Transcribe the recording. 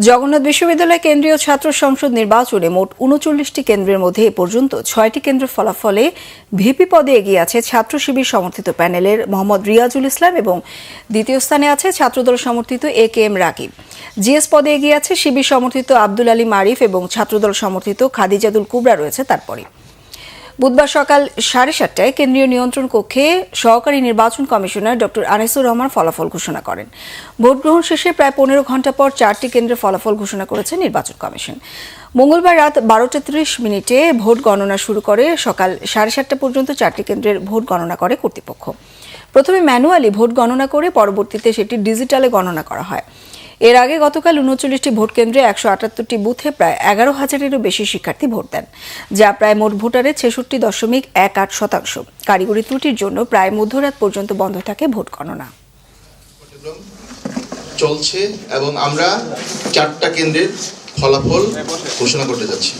জগন্নাথ বিশ্ববিদ্যালয় কেন্দ্রীয় ছাত্র সংসদ নির্বাচনে মোট ৩৯টি কেন্দ্রের মধ্যে এ পর্যন্ত ৬টি কেন্দ্রের ফলাফলে ভিপি পদে এগিয়ে আছে ছাত্র শিবির সমর্থিত প্যানেলের মোহাম্মদ রিয়াজুল ইসলাম এবং দ্বিতীয় স্থানে আছে ছাত্রদল সমর্থিত AK-M রাকিব। জিএস পদে এগিয়ে আছে শিবির সমর্থিত আব্দুল আলী মারিফ এবং ছাত্রদল সমর্থিত খাদিজাতুল কুবরা রয়েছে তারপরে। বুধবার সকাল 7:30টায় কেন্দ্রীয় নিয়ন্ত্রণ কক্ষে সহকারী নির্বাচন কমিশনার ড আনিসুর রহমান ফলাফল ঘোষণা করেন। ভোট গ্রহণ শেষে প্রায় 15 ঘণ্টা পর 4টি কেন্দ্রের ফলাফল ঘোষণা করেছে নির্বাচন কমিশন। মঙ্গলবার রাত 12:30 ভোট গণনা শুরু করে সকাল 7:30টা পর্যন্ত 4টি কেন্দ্রের ভোট গণনা করে কর্তৃপক্ষ। প্রথমে ম্যানুয়ালি ভোট গণনা করে পরবর্তীতে সেটি ডিজিটালে গণনা করা হয়। এর আগে গতকাল 39টি ভোট কেন্দ্রে 178টি বুথে প্রায় 11,000-এরও বেশি শিক্ষার্থী ভোট দেন, যা প্রায় মোট ভোটারের 66.18%। কারিগরি ত্রুটির জন্য প্রায় মধ্যরাত পর্যন্ত বন্ধ থাকে ভোট গণনা। চলছে এবং আমরা 4টা কেন্দ্রের ফলাফল ঘোষণা করতে যাচ্ছি।